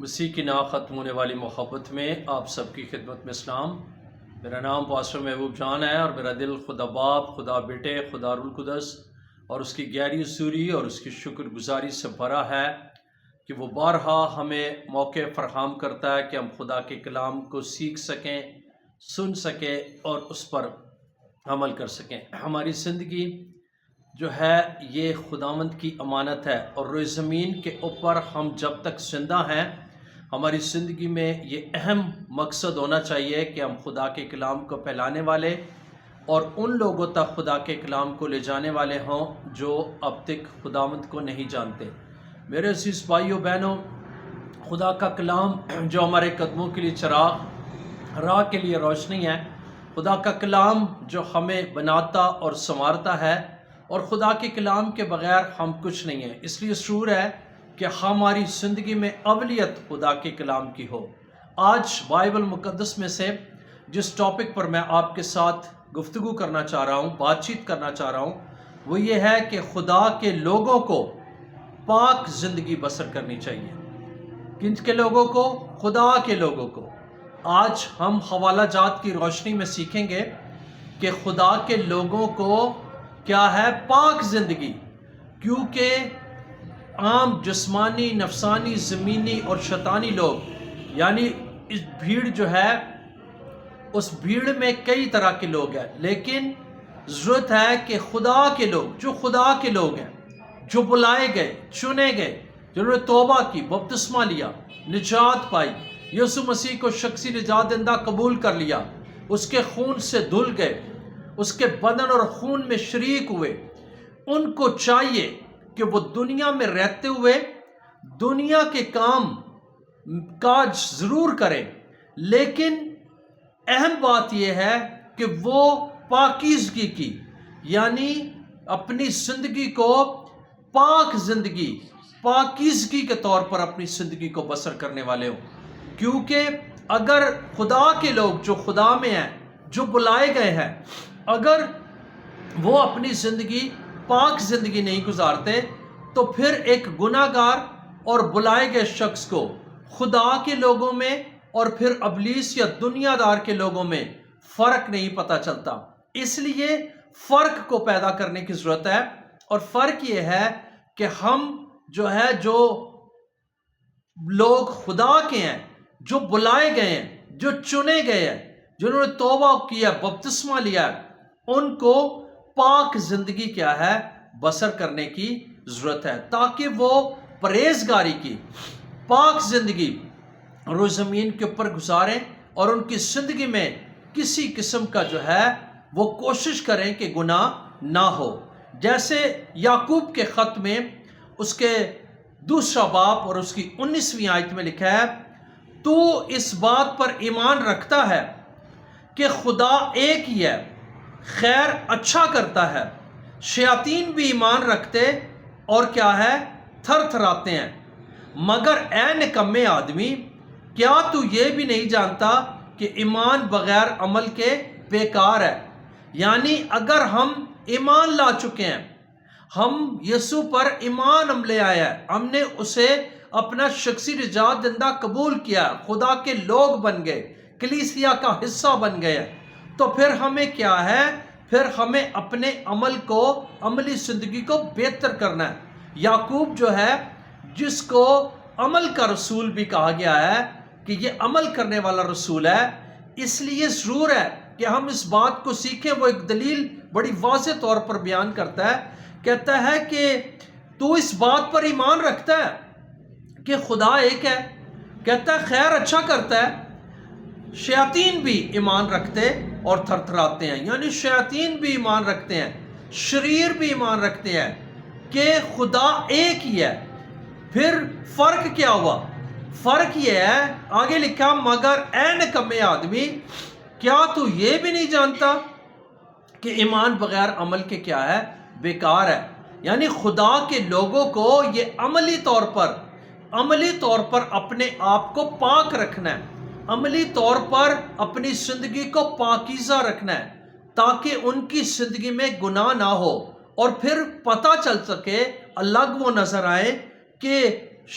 مسیح کی نا ختم ہونے والی محبت میں آپ سب کی خدمت میں سلام۔ میرا نام پاسٹر محبوب جان ہے اور میرا دل خدا باپ، خدا بیٹے، خدا روح القدس اور اس کی گہری حضوری اور اس کی شکر گزاری سے بھرا ہے کہ وہ بارہا ہمیں موقع فراہم کرتا ہے کہ ہم خدا کے کلام کو سیکھ سکیں، سن سکیں اور اس پر عمل کر سکیں۔ ہماری زندگی جو ہے یہ خداوند کی امانت ہے، اور روئے زمین کے اوپر ہم جب تک زندہ ہیں ہماری زندگی میں یہ اہم مقصد ہونا چاہیے کہ ہم خدا کے کلام کو پھیلانے والے اور ان لوگوں تک خدا کے کلام کو لے جانے والے ہوں جو اب تک خداوند کو نہیں جانتے۔ میرے عزیز بھائیو بہنوں، خدا کا کلام جو ہمارے قدموں کے لیے چراغ، راہ کے لیے روشنی ہے، خدا کا کلام جو ہمیں بناتا اور سنوارتا ہے، اور خدا کے کلام کے بغیر ہم کچھ نہیں ہیں۔ اس لیے ضرور ہے کہ ہماری زندگی میں اولیت خدا کے کلام کی ہو۔ آج بائبل مقدس میں سے جس ٹاپک پر میں آپ کے ساتھ گفتگو کرنا چاہ رہا ہوں، بات چیت کرنا چاہ رہا ہوں، وہ یہ ہے کہ خدا کے لوگوں کو پاک زندگی بسر کرنی چاہیے۔ کن کے لوگوں کو؟ خدا کے لوگوں کو۔ آج ہم حوالہ جات کی روشنی میں سیکھیں گے کہ خدا کے لوگوں کو کیا ہے پاک زندگی، کیونکہ عام جسمانی، نفسانی، زمینی اور شیطانی لوگ، یعنی اس بھیڑ جو ہے، اس بھیڑ میں کئی طرح کے لوگ ہیں، لیکن ضرورت ہے کہ خدا کے لوگ، جو خدا کے لوگ ہیں، جو بلائے گئے، چنے گئے، جنہوں نے توبہ کی، بپتسمہ لیا، نجات پائی، یسوع مسیح کو شخصی نجات دہندہ قبول کر لیا، اس کے خون سے دھل گئے، اس کے بدن اور خون میں شریک ہوئے، ان کو چاہیے کہ وہ دنیا میں رہتے ہوئے دنیا کے کام کاج ضرور کریں، لیکن اہم بات یہ ہے کہ وہ پاکیزگی کی، یعنی اپنی زندگی کو پاک زندگی، پاکیزگی کے طور پر اپنی زندگی کو بسر کرنے والے ہوں۔ کیونکہ اگر خدا کے لوگ جو خدا میں ہیں، جو بلائے گئے ہیں، اگر وہ اپنی زندگی پاک زندگی نہیں گزارتے تو پھر ایک گناہ گار اور بلائے گئے شخص کو خدا کے لوگوں میں اور پھر ابلیس یا دنیا دار کے لوگوں میں فرق نہیں پتہ چلتا۔ اس لیے فرق کو پیدا کرنے کی ضرورت ہے، اور فرق یہ ہے کہ ہم جو لوگ خدا کے ہیں، جو بلائے گئے ہیں، جو چنے گئے ہیں، جنہوں نے توبہ کیا، بپتسمہ لیا، ان کو پاک زندگی کیا ہے بسر کرنے کی ضرورت ہے، تاکہ وہ پرہیزگاری کی پاک زندگی روز زمین کے اوپر گزاریں اور ان کی زندگی میں کسی قسم کا جو ہے وہ کوشش کریں کہ گناہ نہ ہو۔ جیسے یعقوب کے خط میں اس کے دوسرا باب اور اس کی 19ویں آیت میں لکھا ہے، تو اس بات پر ایمان رکھتا ہے کہ خدا ایک ہی ہے، خیر اچھا کرتا ہے۔ شیاطین بھی ایمان رکھتے اور کیا ہے تھر تھراتے ہیں۔ مگر اے نکمے آدمی، کیا تو یہ بھی نہیں جانتا کہ ایمان بغیر عمل کے بیکار ہے؟ یعنی اگر ہم ایمان لا چکے ہیں، ہم یسوع پر ایمان ہم لے آیا ہے، ہم نے اسے اپنا شخصی نجات دہندہ قبول کیا، خدا کے لوگ بن گئے، کلیسیا کا حصہ بن گئے، تو پھر ہمیں کیا ہے؟ پھر ہمیں اپنے عملی زندگی کو بہتر کرنا ہے۔ یعقوب جو ہے، جس کو عمل کا رسول بھی کہا گیا ہے کہ یہ عمل کرنے والا رسول ہے، اس لیے ضرور ہے کہ ہم اس بات کو سیکھیں۔ وہ ایک دلیل بڑی واضح طور پر بیان کرتا ہے، کہتا ہے کہ تو اس بات پر ایمان رکھتا ہے کہ خدا ایک ہے، کہتا ہے خیر اچھا کرتا ہے۔ شیاطین بھی ایمان رکھتے اور تھر تھراتے ہیں، یعنی شیاطین بھی ایمان رکھتے ہیں، شریر بھی ایمان رکھتے ہیں کہ خدا ایک ہی ہے۔ پھر فرق کیا ہوا؟ فرق یہ ہے، آگے لکھا، مگر اے نکمے آدمی، کیا تو یہ بھی نہیں جانتا کہ ایمان بغیر عمل کے کیا ہے بیکار ہے؟ یعنی خدا کے لوگوں کو یہ عملی طور پر اپنے آپ کو پاک رکھنا ہے، عملی طور پر اپنی زندگی کو پاکیزہ رکھنا ہے، تاکہ ان کی زندگی میں گناہ نہ ہو، اور پھر پتہ چل سکے، الگ وہ نظر آئے کہ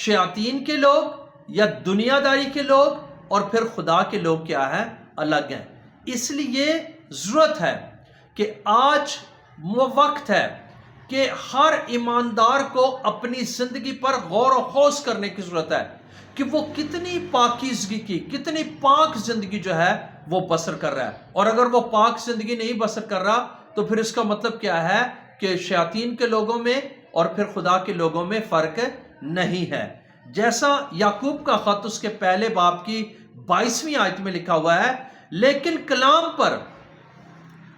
شیاطین کے لوگ یا دنیا داری کے لوگ اور پھر خدا کے لوگ کیا ہیں؟ الگ ہیں۔ اس لیے ضرورت ہے کہ آج وہ وقت ہے کہ ہر ایماندار کو اپنی زندگی پر غور و خوض کرنے کی ضرورت ہے کہ وہ کتنی پاکیزگی کی، کتنی پاک زندگی جو ہے وہ بسر کر رہا ہے۔ اور اگر وہ پاک زندگی نہیں بسر کر رہا تو پھر اس کا مطلب کیا ہے کہ شیاطین کے لوگوں میں اور پھر خدا کے لوگوں میں فرق نہیں ہے۔ جیسا یعقوب کا خط اس کے پہلے باب کی 22ویں آیت میں لکھا ہوا ہے، لیکن کلام پر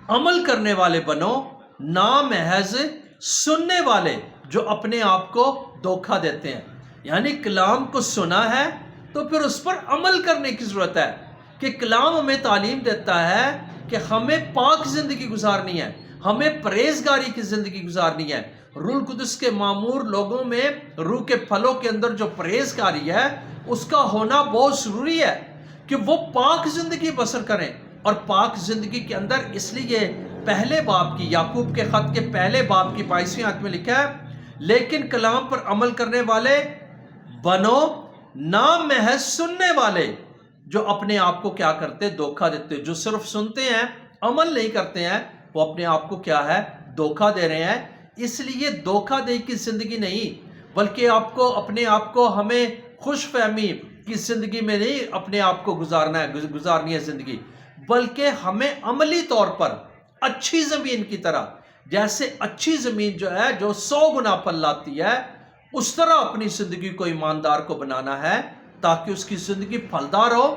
عمل کرنے والے بنو، نہ محض سننے والے جو اپنے آپ کو دھوکہ دیتے ہیں۔ یعنی کلام کو سنا ہے تو پھر اس پر عمل کرنے کی ضرورت ہے کہ کلام ہمیں تعلیم دیتا ہے کہ ہمیں پاک زندگی گزارنی ہے، ہمیں پرہیزگاری کی زندگی گزارنی ہے۔ روح القدس کے معمور لوگوں میں روح کے پھلوں کے اندر جو پرہیزگاری ہے اس کا ہونا بہت ضروری ہے کہ وہ پاک زندگی بسر کریں۔ اور پاک زندگی کے اندر اس لیے پہلے باب کی، یعقوب کے خط کے پہلے باب کی 22ویں آیت میں لکھا ہے، لیکن کلام پر عمل کرنے والے بنو، نہ محض سننے والے جو اپنے آپ کو کیا کرتے؟ دھوکہ دیتے۔ جو صرف سنتے ہیں، عمل نہیں کرتے ہیں، وہ اپنے آپ کو کیا ہے؟ دھوکہ دے رہے ہیں۔ اس لیے دھوکہ دے کی زندگی نہیں، بلکہ آپ کو اپنے آپ کو ہمیں خوش فہمی کی زندگی میں نہیں اپنے آپ کو گزارنی ہے زندگی، بلکہ ہمیں عملی طور پر اچھی زمین کی طرح، جیسے اچھی زمین جو ہے جو 100 گنا پھل لاتی ہے، اس طرح اپنی زندگی کو ایماندار کو بنانا ہے تاکہ اس کی زندگی پھلدار ہو،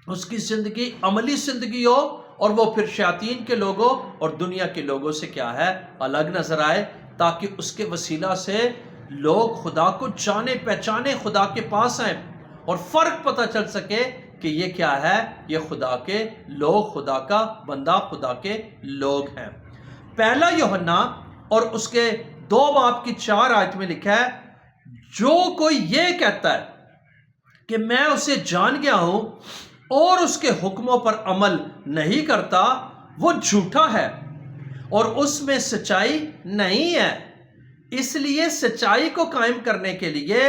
اس کی زندگی عملی زندگی ہو، اور وہ پھر شیاطین کے لوگوں اور دنیا کے لوگوں سے کیا ہے؟ الگ نظر آئے، تاکہ اس کے وسیلہ سے لوگ خدا کو جانے پہچانے، خدا کے پاس آئیں اور فرق پتہ چل سکے کہ یہ کیا ہے؟ یہ خدا کے لوگ، خدا کا بندہ، خدا کے لوگ ہیں۔ پہلا یوحنا اور اس کے 2 باب کی 4 آیت میں لکھا ہے، جو کوئی یہ کہتا ہے کہ میں اسے جان گیا ہوں اور اس کے حکموں پر عمل نہیں کرتا، وہ جھوٹا ہے اور اس میں سچائی نہیں ہے۔ اس لیے سچائی کو قائم کرنے کے لیے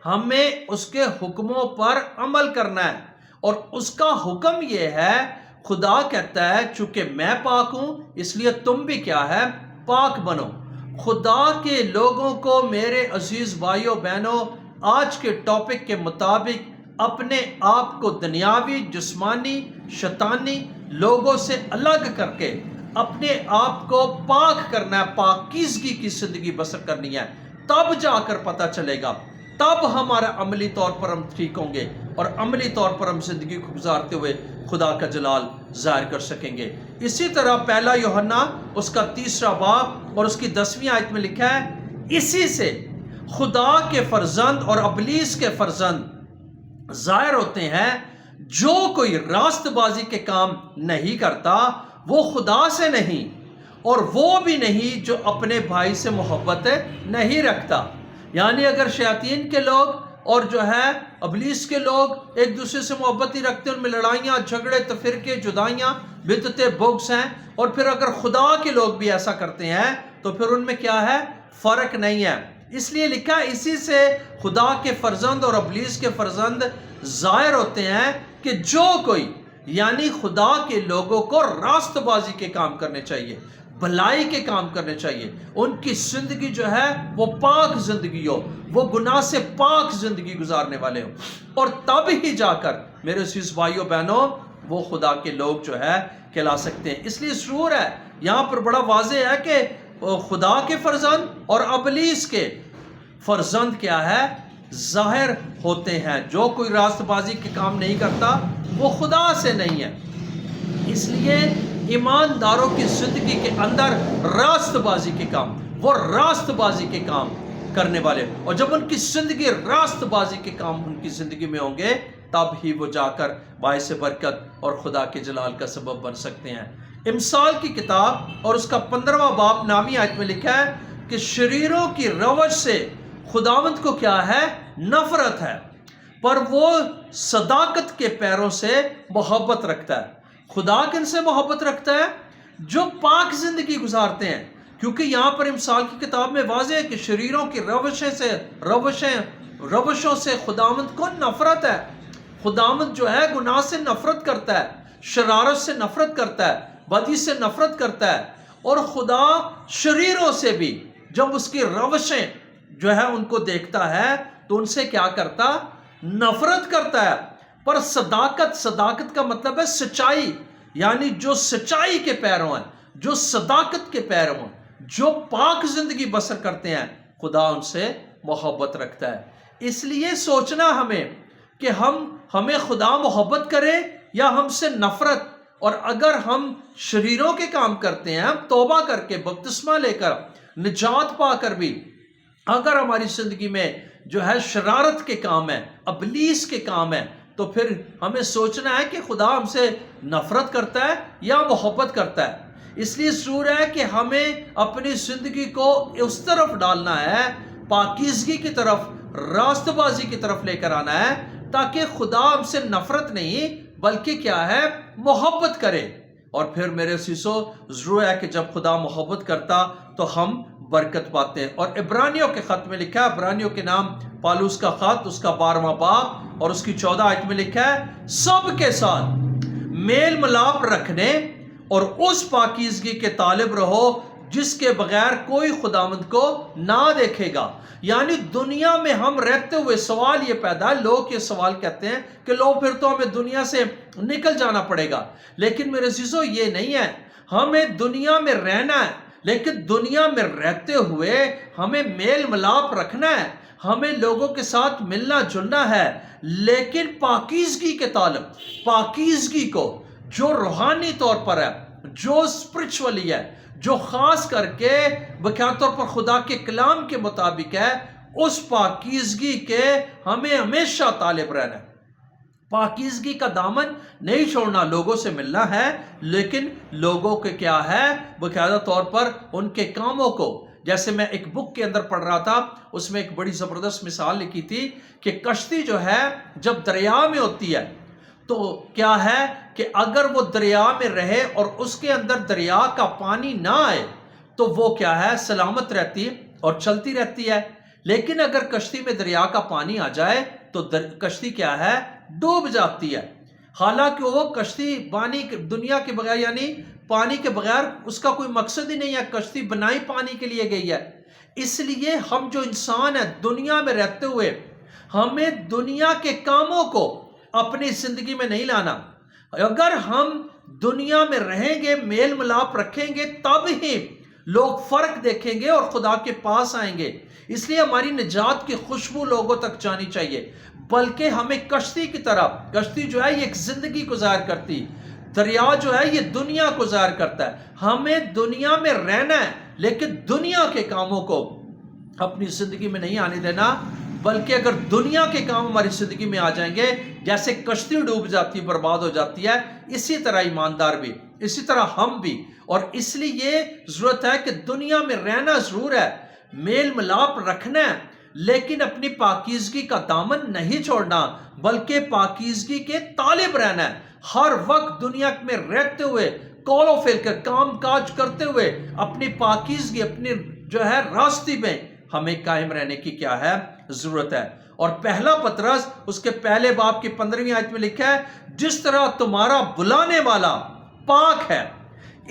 ہمیں اس کے حکموں پر عمل کرنا ہے، اور اس کا حکم یہ ہے، خدا کہتا ہے چونکہ میں پاک ہوں اس لیے تم بھی کیا ہے؟ پاک بنو۔ خدا کے لوگوں کو، میرے عزیز بھائیوں بہنوں، آج کے ٹاپک کے مطابق اپنے آپ کو دنیاوی، جسمانی، شیطانی لوگوں سے الگ کر کے اپنے آپ کو پاک کرنا ہے، پاکیزگی کی زندگی بسر کرنی ہے۔ تب جا کر پتہ چلے گا، تب ہمارا عملی طور پر ہم ٹھیک ہوں گے اور عملی طور پر ہم زندگی کو گزارتے ہوئے خدا کا جلال ظاہر کر سکیں گے۔ اسی طرح پہلا یوحنا اس کا 3 باب اور اس کی 10ویں آیت میں لکھا ہے، اسی سے خدا کے فرزند اور ابلیس کے فرزند ظاہر ہوتے ہیں، جو کوئی راست بازی کے کام نہیں کرتا وہ خدا سے نہیں، اور وہ بھی نہیں جو اپنے بھائی سے محبت نہیں رکھتا۔ یعنی اگر شیاطین کے لوگ اور جو ہے ابلیس کے لوگ ایک دوسرے سے محبت نہیں رکھتے، ان میں لڑائیاں، جھگڑے، تفرقے، جدائیاں، بدعتیں، بغض ہیں، اور پھر اگر خدا کے لوگ بھی ایسا کرتے ہیں تو پھر ان میں کیا ہے؟ فرق نہیں ہے۔ اس لیے لکھا ہے، اسی سے خدا کے فرزند اور ابلیس کے فرزند ظاہر ہوتے ہیں کہ جو کوئی، یعنی خدا کے لوگوں کو راست بازی کے کام کرنے چاہیے، بھلائی کے کام کرنے چاہیے، ان کی زندگی جو ہے وہ پاک زندگی ہو، وہ گناہ سے پاک زندگی گزارنے والے ہوں، اور تب ہی جا کر میرے عزیز بھائیوں بہنوں وہ خدا کے لوگ جو ہے کہلا سکتے ہیں۔ اس لیے ضرور ہے، یہاں پر بڑا واضح ہے کہ خدا کے فرزند اور ابلیس کے فرزند کیا ہے؟ ظاہر ہوتے ہیں۔ جو کوئی راست بازی کے کام نہیں کرتا وہ خدا سے نہیں ہے۔ اس لیے ایمانداروں کی زندگی کے اندر راست بازی کے کام، وہ راست بازی کے کام کرنے والے، اور جب ان کی زندگی راست بازی کے کام ان کی زندگی میں ہوں گے تب ہی وہ جا کر باعث برکت اور خدا کے جلال کا سبب بن سکتے ہیں۔ امثال کی کتاب اور اس کا 15واں باب 9ویں آیت میں لکھا ہے کہ شریروں کی روش سے خداوند کو کیا ہے؟ نفرت ہے، پر وہ صداقت کے پیروں سے محبت رکھتا ہے۔ خدا کن سے محبت رکھتا ہے؟ جو پاک زندگی گزارتے ہیں، کیونکہ یہاں پر امثال کی کتاب میں واضح ہے کہ شریروں کی روشیں روشوں سے خداوند کو نفرت ہے. خداوند جو ہے گناہ سے نفرت کرتا ہے، شرارت سے نفرت کرتا ہے، بدی سے نفرت کرتا ہے. اور خدا شریروں سے بھی جب اس کی روشیں جو ہے ان کو دیکھتا ہے تو ان سے کیا کرتا؟ نفرت کرتا ہے. پر صداقت کا مطلب ہے سچائی، یعنی جو سچائی کے پیروں ہیں، جو صداقت کے پیروں ہیں، جو پاک زندگی بسر کرتے ہیں، خدا ان سے محبت رکھتا ہے. اس لیے سوچنا ہمیں کہ ہمیں خدا محبت کرے یا ہم سے نفرت. اور اگر ہم شریروں کے کام کرتے ہیں، ہم توبہ کر کے بپتسمہ لے کر نجات پا کر بھی اگر ہماری زندگی میں جو ہے شرارت کے کام ہے، ابلیس کے کام ہے، تو پھر ہمیں سوچنا ہے کہ خدا ہم سے نفرت کرتا ہے یا محبت کرتا ہے. اس لیے ضرور ہے کہ ہمیں اپنی زندگی کو اس طرف ڈالنا ہے، پاکیزگی کی طرف، راست بازی کی طرف لے کر آنا ہے، تاکہ خدا ہم سے نفرت نہیں بلکہ کیا ہے؟ محبت کرے. اور پھر میرے سیسو ضرور ہے کہ جب خدا محبت کرتا تو ہم برکت پاتے ہیں. اور عبرانیوں کے خط میں لکھا ہے، عبرانیوں کے نام پالوس کا خط، اس کا 12واں باب اور اس کی 14 آیت میں لکھا ہے، سب کے ساتھ میل ملاپ رکھنے اور اس پاکیزگی کے طالب رہو جس کے بغیر کوئی خداوند کو نہ دیکھے گا. یعنی دنیا میں ہم رہتے ہوئے سوال یہ پیدا ہے، لوگ یہ سوال کہتے ہیں کہ لو پھر تو ہمیں دنیا سے نکل جانا پڑے گا. لیکن میرے عزیزو یہ نہیں ہے، ہمیں دنیا میں رہنا ہے، لیکن دنیا میں رہتے ہوئے ہمیں میل ملاپ رکھنا ہے، ہمیں لوگوں کے ساتھ ملنا جلنا ہے، لیکن پاکیزگی کے طالب، پاکیزگی کو جو روحانی طور پر ہے، جو اسپرچولی ہے، جو خاص کر کے بخیال طور پر خدا کے کلام کے مطابق ہے، اس پاکیزگی کے ہمیں ہمیشہ طالب رہنا ہے. پاکیزگی کا دامن نہیں چھوڑنا، لوگوں سے ملنا ہے، لیکن لوگوں کے کیا ہے؟ باقاعدہ طور پر ان کے کاموں کو. جیسے میں ایک بک کے اندر پڑھ رہا تھا، اس میں ایک بڑی زبردست مثال لکھی تھی کہ کشتی جو ہے جب دریا میں ہوتی ہے تو کیا ہے کہ اگر وہ دریا میں رہے اور اس کے اندر دریا کا پانی نہ آئے تو وہ کیا ہے؟ سلامت رہتی اور چلتی رہتی ہے. لیکن اگر کشتی میں دریا کا پانی آ جائے تو کشتی کیا ہے؟ ڈوب جاتی ہے. حالانکہ وہ کشتی پانی دنیا کے بغیر، یعنی پانی کے بغیر اس کا کوئی مقصد ہی نہیں ہے، کشتی بنائی پانی کے لیے گئی ہے. اس لیے ہم جو انسان ہیں دنیا میں رہتے ہوئے ہمیں دنیا کے کاموں کو اپنی زندگی میں نہیں لانا. اگر ہم دنیا میں رہیں گے، میل ملاپ رکھیں گے، تب ہی لوگ فرق دیکھیں گے اور خدا کے پاس آئیں گے. اس لیے ہماری نجات کی خوشبو لوگوں تک جانی چاہیے، بلکہ ہمیں کشتی کی طرح، کشتی جو ہے یہ ایک زندگی کو ظاہر کرتی، دریا جو ہے یہ دنیا کو ظاہر کرتا ہے. ہمیں دنیا میں رہنا ہے لیکن دنیا کے کاموں کو اپنی زندگی میں نہیں آنے دینا. بلکہ اگر دنیا کے کام ہماری زندگی میں آ جائیں گے، جیسے کشتی ڈوب جاتی، برباد ہو جاتی ہے، اسی طرح ایماندار بھی، اسی طرح ہم بھی. اور اس لیے یہ ضرورت ہے کہ دنیا میں رہنا ضرور ہے، میل ملاپ رکھنا ہے، لیکن اپنی پاکیزگی کا دامن نہیں چھوڑنا، بلکہ پاکیزگی کے طالب رہنا ہے. ہر وقت دنیا میں رہتے ہوئے، قول و فعل کر کام کاج کرتے ہوئے اپنی پاکیزگی، اپنی جو ہے راستے میں ہمیں قائم رہنے کی کیا ہے؟ ضرورت ہے. اور پہلا پطرس اس کے پہلے باب کی 15ویں آیت میں لکھا ہے، جس طرح تمہارا بلانے والا پاک ہے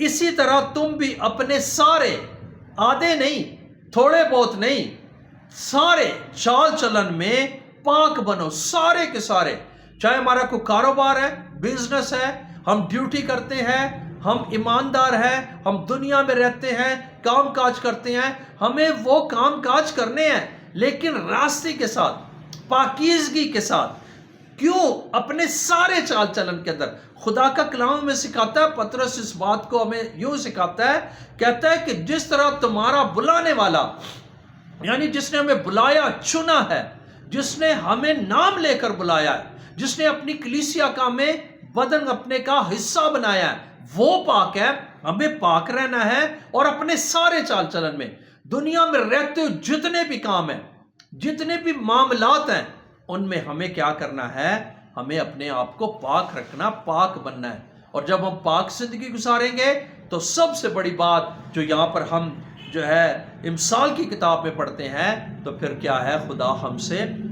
اسی طرح تم بھی اپنے سارے، آدھے نہیں، تھوڑے بہت نہیں، سارے چال چلن میں پاک بنو. سارے کے سارے، چاہے ہمارا کوئی کاروبار ہے، بزنس ہے، ہم ڈیوٹی کرتے ہیں، ہم ایماندار ہیں، ہم دنیا میں رہتے ہیں، کام کاج کرتے ہیں، ہمیں وہ کام کاج کرنے ہیں لیکن راستے کے ساتھ، پاکیزگی کے ساتھ. کیوں؟ اپنے سارے چال چلن کے اندر. خدا کا کلام ہمیں سکھاتا ہے، پطرس اس بات کو ہمیں یوں سکھاتا ہے، کہتا ہے کہ جس طرح تمہارا بلانے والا، یعنی جس نے ہمیں بلایا، چنا ہے، جس نے ہمیں نام لے کر بلایا ہے، جس نے اپنی کلیسیا کا ہمیں بدن اپنے کا حصہ بنایا ہے، وہ پاک ہے. ہمیں پاک رہنا ہے اور اپنے سارے چال چلن میں، دنیا میں رہتے ہوئے جتنے بھی کام ہیں، جتنے بھی معاملات ہیں، ان میں ہمیں کیا کرنا ہے؟ ہمیں اپنے آپ کو پاک رکھنا، پاک بننا ہے. اور جب ہم پاک زندگی گزاریں گے تو سب سے بڑی بات جو یہاں پر ہم جو ہے امثال کی کتاب میں پڑھتے ہیں، تو پھر کیا ہے؟ خدا ہم سے